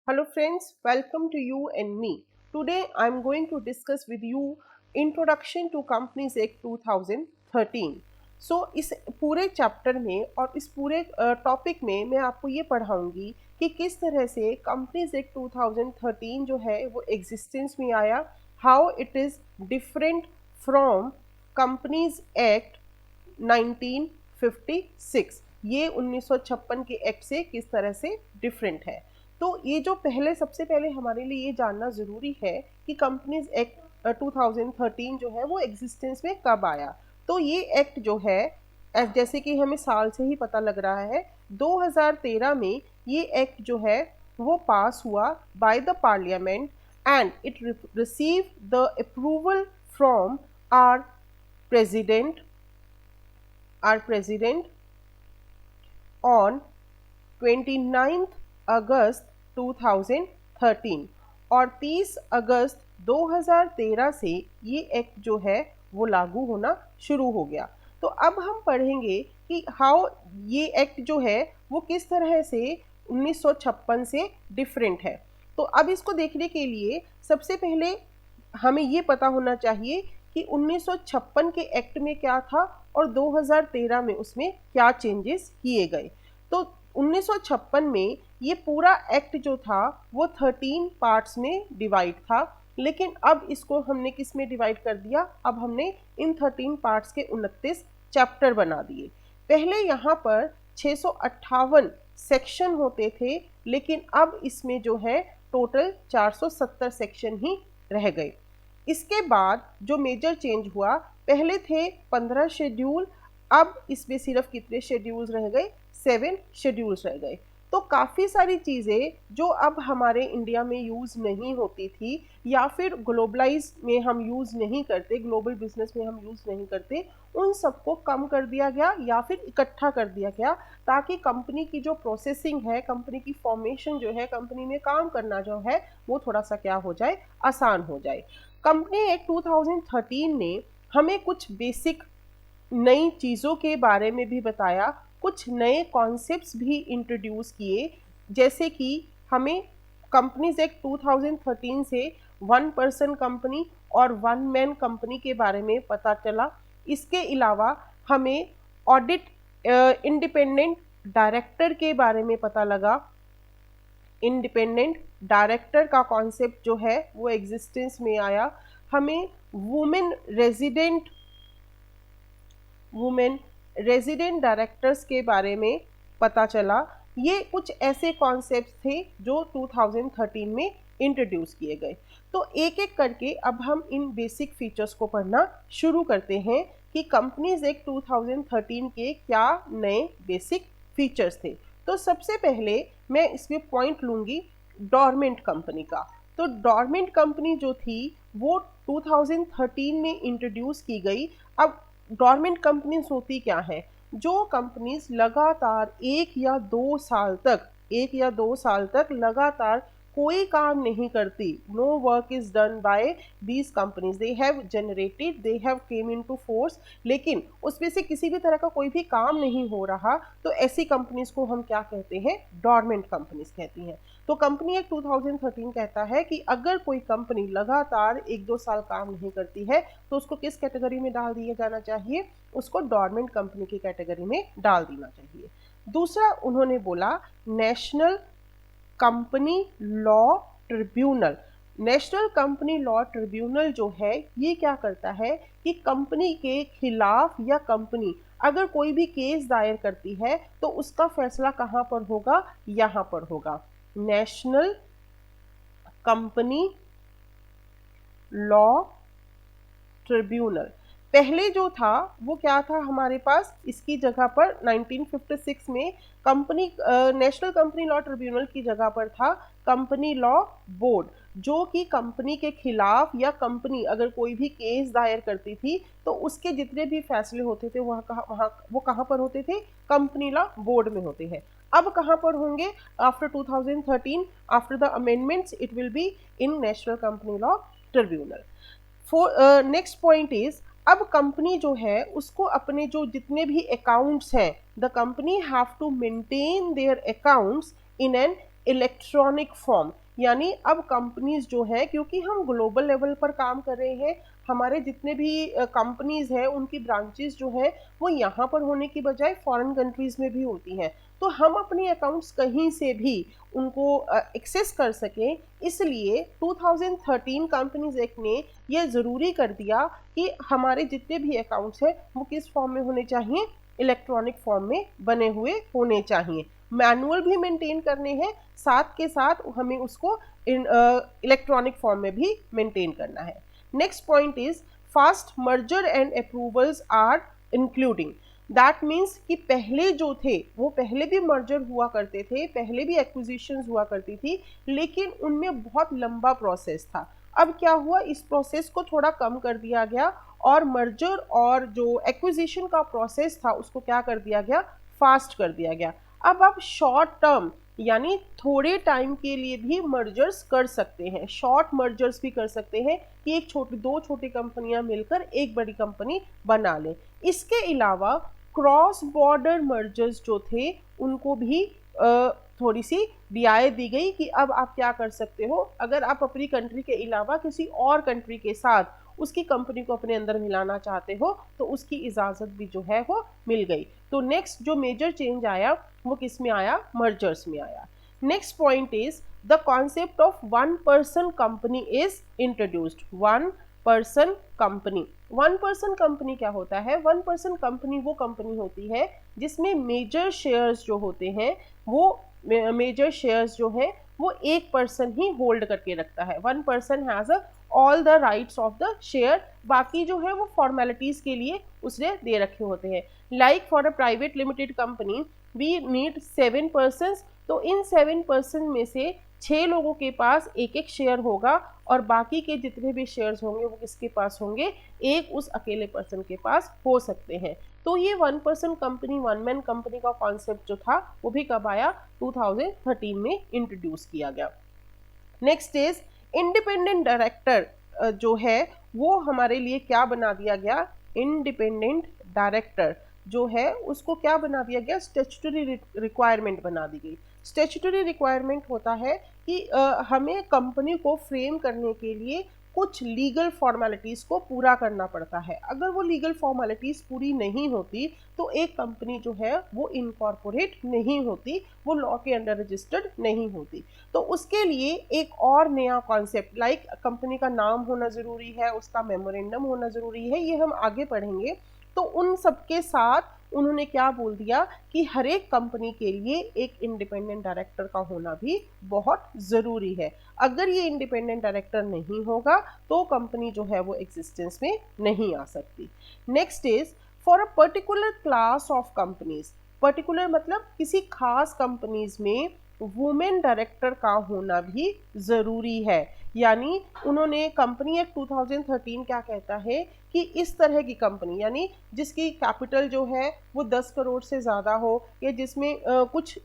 Hello friends, welcome to you and me. Today I am going to discuss with you Introduction to Companies Act 2013. सो इस पूरे chapter में और इस पूरे topic में मैं आपको ये पढ़ाऊंगी कि किस तरह से कंपनीज एक्ट 2013 जो है वो एग्जिस्टेंस में आया, how it is different from companies act 1956। ये 1956 के एक्ट से किस तरह से डिफरेंट है। तो ये जो सबसे पहले हमारे लिए ये जानना ज़रूरी है कि कंपनीज एक्ट 2013 जो है वो एग्जिस्टेंस में कब आया। तो ये एक्ट जो है जैसे कि हमें साल से ही पता लग रहा है, 2013 में ये एक्ट जो है वो पास हुआ by the parliament and it receive the approval from our president our president on 29th August 2013 और 30 अगस्त 2013 से ये एक्ट जो है वो लागू होना शुरू हो गया। तो अब हम पढ़ेंगे कि हाउ ये एक्ट जो है वो किस तरह से 1956 से डिफरेंट है। तो अब इसको देखने के लिए सबसे पहले हमें ये पता होना चाहिए कि 1956 के एक्ट में क्या था और 2013 में उसमें क्या चेंजेस किए गए। तो 1956 में ये पूरा एक्ट जो था वो 13 पार्ट्स में डिवाइड था, लेकिन अब इसको हमने किस में डिवाइड कर दिया, अब हमने इन 13 पार्ट्स के 29 चैप्टर बना दिए। पहले यहाँ पर 658 सेक्शन होते थे, लेकिन अब इसमें जो है टोटल 470 सेक्शन ही रह गए। इसके बाद जो मेजर चेंज हुआ, पहले थे 15 शेड्यूल, अब इसमें सिर्फ कितने शेड्यूल्स रह गए, 7 शेड्यूल्स रह गए। तो काफ़ी सारी चीज़ें जो अब हमारे इंडिया में यूज़ नहीं होती थी या फिर ग्लोबलाइज में हम यूज़ नहीं करते, ग्लोबल बिजनेस में हम यूज़ नहीं करते, उन सबको कम कर दिया गया या फिर इकट्ठा कर दिया गया, ताकि कंपनी की जो प्रोसेसिंग है, कंपनी की फॉर्मेशन जो है, कंपनी में काम करना जो है वो थोड़ा सा क्या हो जाए, आसान हो जाए। कंपनी एक्ट 2013 ने हमें कुछ बेसिक नई चीज़ों के बारे में भी बताया, कुछ नए कॉन्सेप्ट्स भी इंट्रोड्यूस किए, जैसे कि हमें कंपनीज एक्ट 2013 से 1 पर्सन कंपनी और 1 मैन कंपनी के बारे में पता चला। इसके अलावा हमें ऑडिट इंडिपेंडेंट डायरेक्टर के बारे में पता लगा। इंडिपेंडेंट डायरेक्टर का कॉन्सेप्ट जो है वो एग्जिस्टेंस में आया। हमें वुमेन रेजिडेंट डायरेक्टर्स के बारे में पता चला। ये कुछ ऐसे कॉन्सेप्ट थे जो 2013 में इंट्रोड्यूस किए गए। तो एक एक करके अब हम इन बेसिक फीचर्स को पढ़ना शुरू करते हैं कि कंपनीज एक्ट 2013 के क्या नए बेसिक फीचर्स थे। तो सबसे पहले मैं इसमें पॉइंट लूँगी डोरमेंट कंपनी का। तो डोरमेंट कंपनी जो थी वो 2013 में इंट्रोड्यूस की गई। अब डोरमेंट कंपनीज होती क्या है, जो कंपनीज लगातार 1 या 2 साल तक लगातार कोई काम नहीं करती, no work is done by these companies, they have generated, they have came into force, लेकिन उसमें से किसी भी तरह का कोई भी काम नहीं हो रहा, तो ऐसी कंपनीज को हम क्या कहते हैं, डोरमेंट कंपनीज कहती हैं। तो कंपनी एक्ट 2013 कहता है कि अगर कोई कंपनी लगातार 1-2 साल काम नहीं करती है तो उसको किस कैटेगरी में डाल दिया जाना चाहिए, उसको डोरमेंट कंपनी की कैटेगरी में डाल देना चाहिए। दूसरा उन्होंने बोला national company law tribunal. National company law tribunal जो है ये क्या करता है कि कंपनी के खिलाफ या कंपनी अगर कोई भी केस दायर करती है तो उसका फैसला कहाँ पर होगा, यहाँ पर होगा, नेशनल कंपनी लॉ ट्रिब्यूनल। पहले जो था वो क्या था हमारे पास, इसकी जगह पर 1956 में company national company law tribunal की जगह पर था कंपनी लॉ बोर्ड, जो कि कंपनी के खिलाफ या कंपनी अगर कोई भी केस दायर करती थी तो उसके जितने भी फैसले होते थे वो कहाँ पर होते थे, कंपनी लॉ बोर्ड में होते हैं। अब कहाँ पर होंगे, after 2013 after the amendments it will be in national company law tribunal. Next point is, अब कंपनी जो है उसको अपने जो जितने भी अकाउंट्स हैं, the company have to maintain their accounts in an electronic form, यानी अब कंपनीज जो है, क्योंकि हम ग्लोबल लेवल पर काम कर रहे हैं, हमारे जितने भी कंपनीज हैं उनकी ब्रांचेस जो है वो यहाँ पर होने की बजाय फॉरेन कंट्रीज में भी होती हैं, तो हम अपने अकाउंट्स कहीं से भी उनको एक्सेस कर सकें, इसलिए 2013 कंपनीज एक्ट ने ये ज़रूरी कर दिया कि हमारे जितने भी अकाउंट्स हैं वो किस फॉर्म में होने चाहिए, इलेक्ट्रॉनिक फॉर्म में बने हुए होने चाहिए। मैनुअल भी मेंटेन करने हैं, साथ के साथ हमें उसको इलेक्ट्रॉनिक फॉर्म में भी मेंटेन करना है। Next point is fast merger and approvals are including. That means कि पहले जो थे वो पहले भी मर्जर हुआ करते थे, पहले भी एक्विजिशंस हुआ करती थी, लेकिन उनमें बहुत लंबा प्रोसेस था। अब क्या हुआ, इस प्रोसेस को थोड़ा कम कर दिया गया और मर्जर और जो एक्विजिशन का प्रोसेस था उसको क्या कर दिया गया, फास्ट कर दिया गया। अब आप शॉर्ट टर्म यानी थोड़े टाइम के लिए भी मर्जर्स कर सकते हैं, शॉर्ट मर्जर्स भी कर सकते हैं कि एक दो छोटी कंपनियां मिलकर एक बड़ी कंपनी बना लें। इसके अलावा क्रॉस बॉर्डर मर्जर्स जो थे उनको भी थोड़ी सी रियायत दी गई कि अब आप क्या कर सकते हो, अगर आप अपनी कंट्री के अलावा किसी और कंट्री के साथ उसकी कंपनी को अपने अंदर मिलाना चाहते हो तो उसकी इजाज़त भी जो है वो मिल गई। तो नेक्स्ट जो मेजर चेंज आया वो किस में आया, मर्जर्स में आया। Next point is the concept of one person company is introduced. One person company, one person company क्या होता है, वन पर्सन कंपनी वो कंपनी होती है जिसमें मेजर शेयर्स जो होते हैं वो मेजर शेयर्स जो है वो एक पर्सन ही होल्ड करके रखता है। One person has all the rights of the share, बाकी जो है वो फॉर्मेलिटीज के लिए उसने दे रखे होते हैं। Like for a private limited company we need 7 persons, तो इन 7 पर्सन में से 6 लोगों के पास एक एक शेयर होगा और बाकी के जितने भी शेयर्स होंगे वो किसके पास होंगे, एक उस अकेले पर्सन के पास हो सकते हैं। तो ये one person company, one man company का कॉन्सेप्ट जो था वो भी कब आया, 2013 में इंट्रोड्यूस किया गया। नेक्स्ट इज इंडिपेंडेंट डायरेक्टर जो है वो हमारे लिए क्या बना दिया गया, इंडिपेंडेंट डायरेक्टर जो है उसको क्या बना दिया गया, स्टैट्यूटरी रिक्वायरमेंट बना दी गई। स्टैट्यूटरी रिक्वायरमेंट होता है कि हमें कंपनी को फ्रेम करने के लिए कुछ लीगल फॉर्मेलिटीज़ को पूरा करना पड़ता है। अगर वो लीगल फॉर्मेलिटीज़ पूरी नहीं होती तो एक कंपनी जो है वो इनकॉर्पोरेट नहीं होती, वो लॉ के अंडर रजिस्टर्ड नहीं होती। तो उसके लिए एक और नया कॉन्सेप्ट, लाइक कंपनी का नाम होना ज़रूरी है, उसका मेमोरेंडम होना ज़रूरी है, ये हम आगे पढ़ेंगे। तो उन सबके साथ उन्होंने क्या बोल दिया कि हर एक कंपनी के लिए एक इंडिपेंडेंट डायरेक्टर का होना भी बहुत ज़रूरी है। अगर ये इंडिपेंडेंट डायरेक्टर नहीं होगा तो कंपनी जो है वो एग्जिस्टेंस में नहीं आ सकती। Next is for a particular class of companies, particular मतलब किसी खास कंपनीज में वुमेन डायरेक्टर का होना भी ज़रूरी है। यानी उन्होंने कंपनी एक्ट 2013 क्या कहता है कि इस तरह की कंपनी यानी जिसकी कैपिटल जो है वो 10 करोड़ से ज़्यादा हो या जिसमें कुछ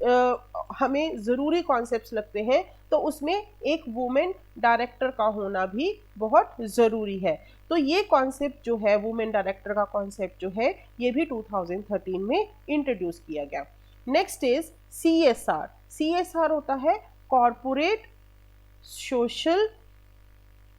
हमें ज़रूरी कॉन्सेप्ट्स लगते हैं तो उसमें एक वुमेन डायरेक्टर का होना भी बहुत ज़रूरी है। तो ये कॉन्सेप्ट जो है वुमेन डायरेक्टर का कॉन्सेप्ट जो है ये भी 2013 में इंट्रोड्यूस किया गया। Next is CSR। CSR होता है कॉरपोरेट सोशल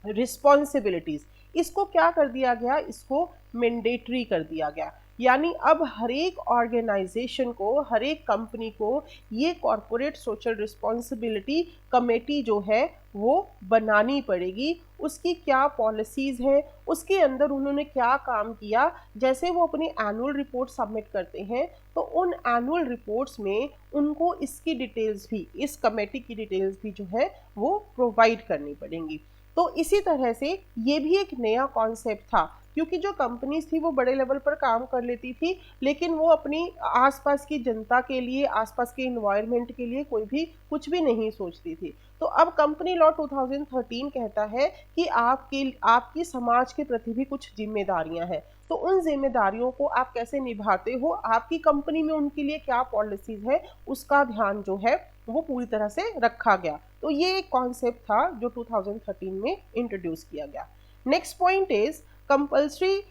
रिस्पॉन्सिबिलिटीज। इसको क्या कर दिया गया, इसको मैंडेटरी कर दिया गया। यानी अब हर एक ऑर्गेनाइजेशन को, हर एक कंपनी को ये कॉरपोरेट सोशल रिस्पॉन्सिबिलिटी कमेटी जो है वो बनानी पड़ेगी। उसकी क्या पॉलिसीज़ हैं, उसके अंदर उन्होंने क्या काम किया, जैसे वो अपनी एनुअल रिपोर्ट सबमिट करते हैं तो उन एनुअल रिपोर्ट्स में उनको इसकी डिटेल्स भी, इस कमेटी की डिटेल्स भी जो है वो प्रोवाइड करनी पड़ेंगी। तो इसी तरह से ये भी एक नया कॉन्सेप्ट था, क्योंकि जो कंपनीज थी वो बड़े लेवल पर काम कर लेती थी लेकिन वो अपनी आसपास की जनता के लिए, आसपास के इन्वायरमेंट के लिए कोई भी कुछ भी नहीं सोचती थी। तो अब कंपनी लॉ 2013 कहता है कि आपकी समाज के प्रति भी कुछ जिम्मेदारियां हैं, तो उन जिम्मेदारियों को आप कैसे निभाते हो, आपकी कंपनी में उनके लिए क्या पॉलिसीज है, उसका ध्यान जो है वो पूरी तरह से रखा गया। तो ये एक कॉन्सेप्ट था जो 2013 में इंट्रोड्यूस किया गया। Next point is compulsory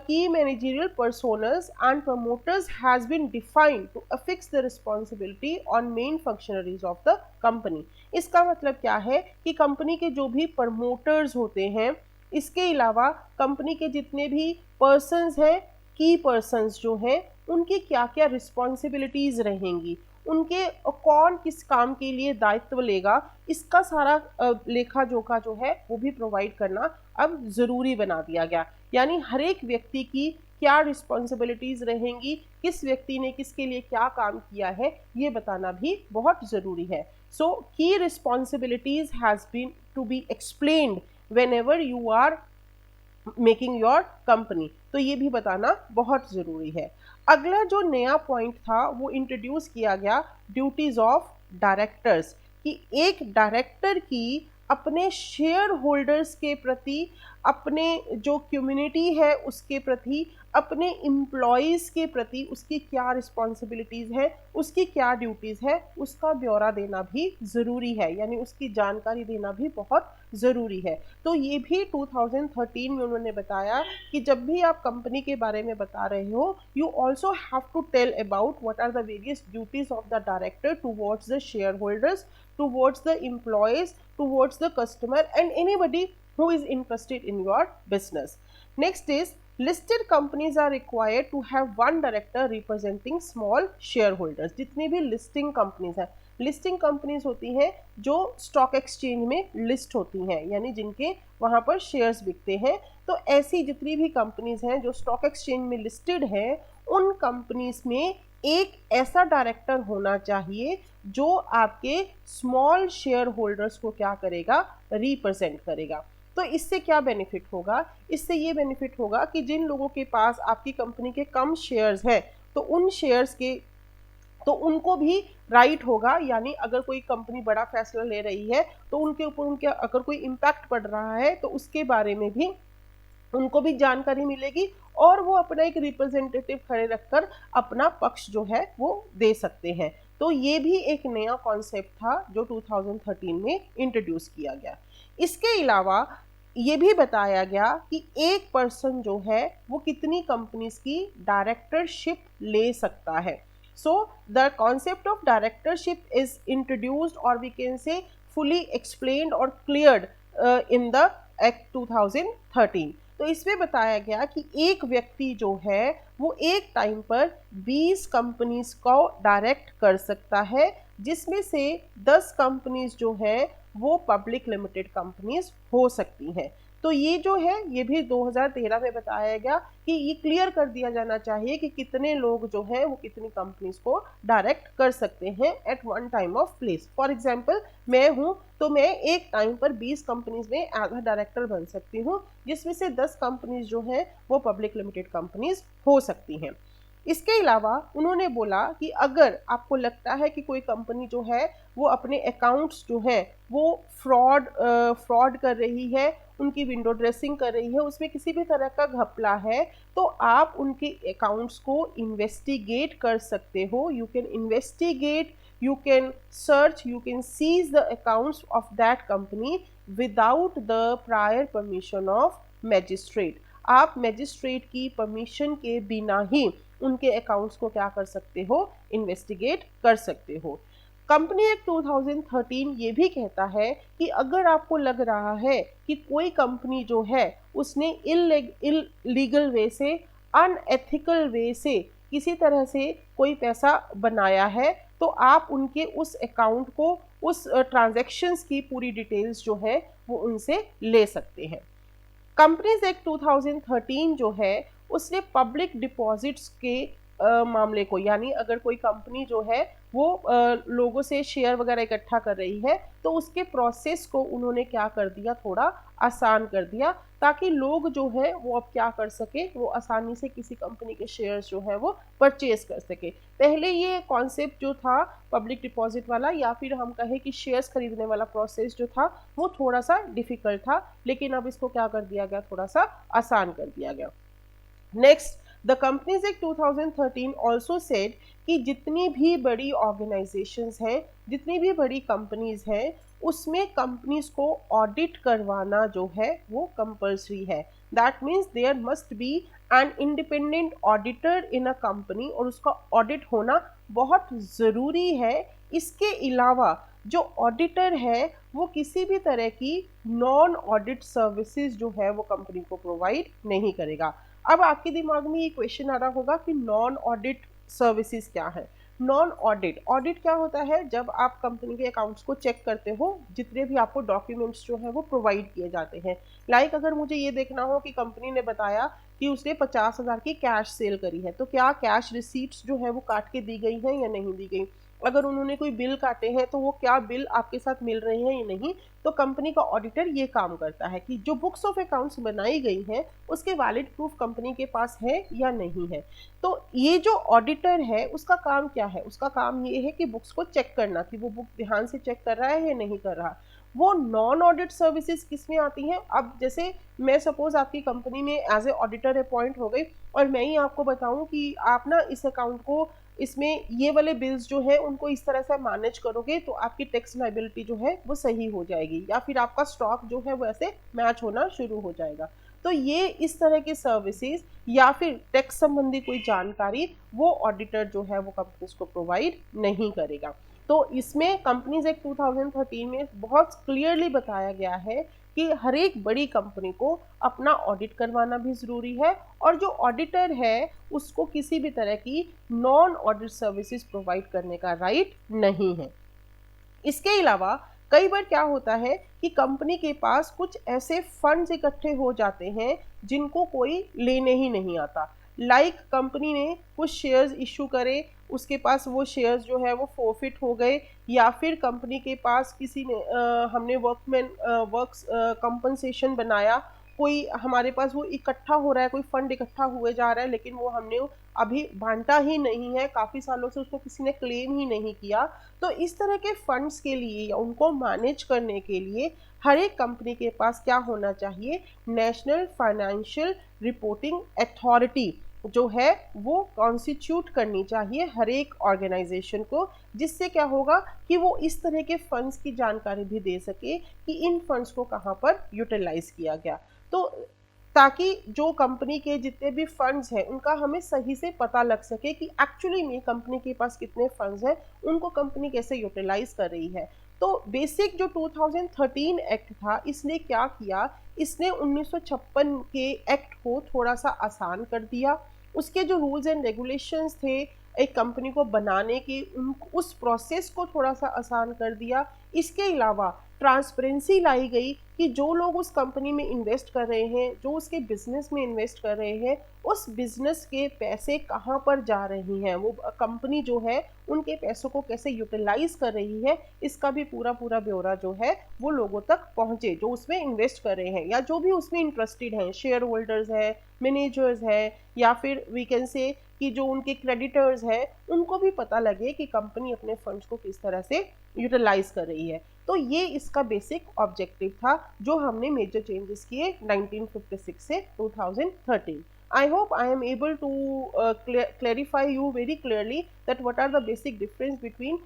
key managerial personas and promoters has been defined to affix the responsibility on main functionaries of the company. इसका मतलब क्या है कि कंपनी के जो भी प्रमोटर्स होते हैं, इसके अलावा कंपनी के जितने भी पर्सन्स हैं, की पर्सन्स जो हैं, उनकी क्या क्या रिस्पॉन्सिबिलिटीज़ रहेंगी, उनके कौन किस काम के लिए दायित्व लेगा, इसका सारा लेखा जोखा जो है वो भी प्रोवाइड करना अब ज़रूरी बना दिया गया। यानी हर एक व्यक्ति की क्या रिस्पॉन्सिबिलिटीज़ रहेंगी, किस व्यक्ति ने किसके लिए क्या काम किया है, ये बताना भी बहुत ज़रूरी है। सो की responsibilities has been to be explained whenever you are making your company, तो ये भी बताना बहुत ज़रूरी है। अगला जो नया पॉइंट था वो इंट्रोड्यूस किया गया ड्यूटीज़ ऑफ डायरेक्टर्स, कि एक डायरेक्टर की अपने शेयर होल्डर्स के प्रति, अपने जो कम्युनिटी है उसके प्रति, अपने एम्प्लॉयज़ के प्रति उसकी क्या रिस्पॉन्सिबिलिटीज़ है, उसकी क्या ड्यूटीज़ है, उसका ब्यौरा देना भी ज़रूरी है, यानी उसकी जानकारी देना भी बहुत ज़रूरी है। तो ये भी 2013 में उन्होंने बताया कि जब भी आप कंपनी के बारे में बता रहे हो, you also have to tell about what are the various duties of the director towards the shareholders, towards the employees, towards the customer and anybody who is interested in your business. Next is listed companies are required to have one director representing small shareholders. जितनी भी listing companies हैं, listing companies होती हैं जो stock exchange में list होती हैं, यानी जिनके वहाँ पर शेयर्स बिकते हैं, तो ऐसी जितनी भी कंपनीज हैं जो स्टॉक एक्सचेंज में लिस्टेड हैं, उन कंपनीज में एक ऐसा डायरेक्टर होना चाहिए जो आपके स्मॉल शेयर होल्डर्स को क्या करेगा, रिप्रेजेंट करेगा। तो इससे क्या बेनिफिट होगा, इससे ये बेनिफिट होगा कि जिन लोगों के पास आपकी कंपनी के कम शेयर्स हैं, तो उन शेयर्स के, तो उनको भी राइट होगा, यानी अगर कोई कंपनी बड़ा फैसला ले रही है तो उनके ऊपर उनके अगर कोई इम्पैक्ट पड़ रहा है तो उसके बारे में भी उनको भी जानकारी मिलेगी और वो अपना एक रिप्रेजेंटेटिव खड़े रखकर अपना पक्ष जो है वो दे सकते हैं। तो ये भी एक नया कॉन्सेप्ट था जो 2013 में इंट्रोड्यूस किया गया। इसके अलावा ये भी बताया गया कि एक पर्सन जो है वो कितनी कंपनीज की डायरेक्टरशिप ले सकता है। So the concept of directorship is introduced, or we can say fully explained or cleared in the Act 2013। तो इसमें बताया गया कि एक व्यक्ति जो है वो एक टाइम पर 20 कंपनीज को डायरेक्ट कर सकता है, जिसमें से 10 कंपनीज जो है वो पब्लिक लिमिटेड कंपनीज हो सकती हैं। तो ये जो है ये भी 2013 में बताया गया कि ये क्लियर कर दिया जाना चाहिए कि कितने लोग जो हैं वो कितनी कंपनीज को डायरेक्ट कर सकते हैं at one time of place. For example मैं हूँ तो मैं एक टाइम पर 20 कंपनीज में एज अ डायरेक्टर बन सकती हूँ, जिसमें से 10 कंपनीज जो हैं वो पब्लिक लिमिटेड कंपनीज हो सकती हैं। इसके अलावा उन्होंने बोला कि अगर आपको लगता है कि कोई कंपनी जो है वो अपने अकाउंट्स जो है वो फ्रॉड कर रही है, उनकी विंडो ड्रेसिंग कर रही है, उसमें किसी भी तरह का घपला है, तो आप उनके अकाउंट्स को इन्वेस्टिगेट कर सकते हो। You can investigate, you can search, you can seize the accounts of that company without the prior permission of magistrate। आप मैजिस्ट्रेट की परमिशन के बिना ही उनके अकाउंट्स को क्या कर सकते हो, इन्वेस्टिगेट कर सकते हो। कंपनी एक्ट 2013 ये भी कहता है कि अगर आपको लग रहा है कि कोई कंपनी जो है उसने इलीगल वे से, अनएथिकल वे से किसी तरह से कोई पैसा बनाया है, तो आप उनके उस अकाउंट को, उस ट्रांजैक्शंस की पूरी डिटेल्स जो है वो उनसे ले सकते हैं। कंपनीज एक्ट 2013 जो है उसने पब्लिक डिपॉजिट्स के मामले को, यानी अगर कोई कंपनी जो है वो लोगों से शेयर वगैरह इकट्ठा कर रही है तो उसके प्रोसेस को उन्होंने क्या कर दिया, थोड़ा आसान कर दिया, ताकि लोग जो है वो अब क्या कर सके, वो आसानी से किसी कंपनी के शेयर्स जो है वो परचेज कर सके। पहले ये कॉन्सेप्ट जो था पब्लिक डिपॉजिट वाला, या फिर हम कहें कि शेयर्स खरीदने वाला प्रोसेस जो था वो थोड़ा सा डिफिकल्ट था, लेकिन अब इसको क्या कर दिया गया, थोड़ा सा आसान कर दिया गया। Next, the companies act 2013 also said कि जितनी भी बड़ी ऑर्गेनाइजेशंस हैं, जितनी भी बड़ी कंपनीज हैं, उसमें कंपनीज को ऑडिट करवाना जो है वो कंपल्सरी है। That means there must be an independent auditor in a company, और उसका ऑडिट होना बहुत ज़रूरी है। इसके अलावा जो ऑडिटर है वो किसी भी तरह की नॉन ऑडिट सर्विसेज जो है वो कंपनी को प्रोवाइड नहीं करेगा। अब आपके दिमाग में ये क्वेश्चन आ रहा होगा कि नॉन ऑडिट सर्विसेज क्या है। नॉन ऑडिट, ऑडिट क्या होता है? जब आप कंपनी के अकाउंट्स को चेक करते हो, जितने भी आपको डॉक्यूमेंट्स जो है वो प्रोवाइड किए जाते हैं। लाइक अगर मुझे ये देखना हो कि कंपनी ने बताया कि उसने 50,000 की कैश सेल करी है, तो क्या कैश रिसीट्स जो है वो काट के दी गई हैं या नहीं दी गई। अगर उन्होंने कोई बिल काटे हैं तो वो क्या बिल आपके साथ मिल रहे हैं या नहीं। तो कंपनी का ऑडिटर ये काम करता है कि जो बुक्स ऑफ अकाउंट्स बनाई गई हैं उसके वैलिड प्रूफ कंपनी के पास है या नहीं है। तो ये जो ऑडिटर है उसका काम क्या है? उसका काम ये है कि बुक्स को चेक करना, कि वो बुक ध्यान से चेक कर रहा है या नहीं कर रहा। वो नॉन ऑडिट सर्विसेज किस में आती हैं? अब जैसे मैं सपोज आपकी कंपनी में एज ए ऑडिटर अपॉइंट हो गई और मैं ही आपको बताऊं कि आप ना इस अकाउंट को, इसमें ये वाले बिल्स जो है उनको इस तरह से मैनेज करोगे तो आपकी टैक्स लायबिलिटी जो है वो सही हो जाएगी, या फिर आपका स्टॉक जो है वो ऐसे मैच होना शुरू हो जाएगा। तो ये इस तरह के सर्विसेज या फिर टैक्स संबंधी कोई जानकारी वो ऑडिटर जो है वो कंपनीज को प्रोवाइड नहीं करेगा। तो इसमें कंपनीज एक्ट 2013 में बहुत क्लियरली बताया गया है कि हर एक बड़ी कंपनी को अपना ऑडिट करवाना भी ज़रूरी है, और जो ऑडिटर है उसको किसी भी तरह की नॉन ऑडिट सर्विसेज प्रोवाइड करने का राइट नहीं है। इसके अलावा कई बार क्या होता है कि कंपनी के पास कुछ ऐसे फंड्स इकट्ठे हो जाते हैं जिनको कोई लेने ही नहीं आता। लाइक कंपनी ने कुछ शेयर्स इशू करे, उसके पास वो शेयर्स जो है वो फोरफिट हो गए, या फिर कंपनी के पास किसी ने हमने वर्क्स कंपनसेशन बनाया, कोई हमारे पास वो इकट्ठा हो रहा है, कोई फंड इकट्ठा हुए जा रहा है लेकिन वो हमने अभी बांटा ही नहीं है, काफ़ी सालों से उसको किसी ने क्लेम ही नहीं किया। तो इस तरह के फंड्स के लिए या उनको मैनेज करने के लिए हर एक कंपनी के पास क्या होना चाहिए? नेशनल फाइनेंशियल रिपोर्टिंग अथॉरिटी जो है वो कॉन्स्टिट्यूट करनी चाहिए हर एक ऑर्गेनाइजेशन को, जिससे क्या होगा कि वो इस तरह के फंड्स की जानकारी भी दे सके कि इन फंड्स को कहाँ पर यूटिलाइज किया गया। तो ताकि जो कंपनी के जितने भी फंड्स हैं उनका हमें सही से पता लग सके कि एक्चुअली में कंपनी के पास कितने फंड्स हैं, उनको कंपनी कैसे यूटिलाइज कर रही है। तो बेसिक जो 2013 एक्ट था इसने क्या किया, इसने 1956 के एक्ट को थोड़ा सा आसान कर दिया। उसके जो रूल्स एंड रेगुलेशंस थे एक कंपनी को बनाने के, उस प्रोसेस को थोड़ा सा आसान कर दिया। इसके अलावा ट्रांसपेरेंसी लाई गई कि जो लोग उस कंपनी में इन्वेस्ट कर रहे हैं, जो उसके बिजनेस में इन्वेस्ट कर रहे हैं, उस बिजनेस के पैसे कहाँ पर जा रही हैं, वो कंपनी जो है उनके पैसों को कैसे यूटिलाइज कर रही है, इसका भी पूरा पूरा ब्यौरा जो है वो लोगों तक पहुँचे जो उसमें इन्वेस्ट कर रहे हैं या जो भी उसमें इंटरेस्टेड हैं, शेयर होल्डर्स हैं, मैनेजर्स हैं, या फिर वी कैन से कि जो उनके क्रेडिटर्स हैं, उनको भी पता लगे कि कंपनी अपने फंड्स को किस तरह से यूटिलाइज कर रही है। तो ये इसका बेसिक ऑब्जेक्टिव था जो हमने मेजर चेंजेस किए 1956 से 2013। I hope I am able to clarify you very clearly that what are the basic difference between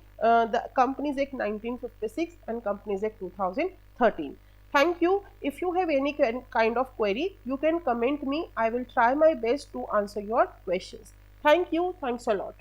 the Companies Act 1956 and Companies Act 2013. Thank you. If you have any kind of query, you can comment me. I will try my best to answer your questions. Thank you. Thanks a lot.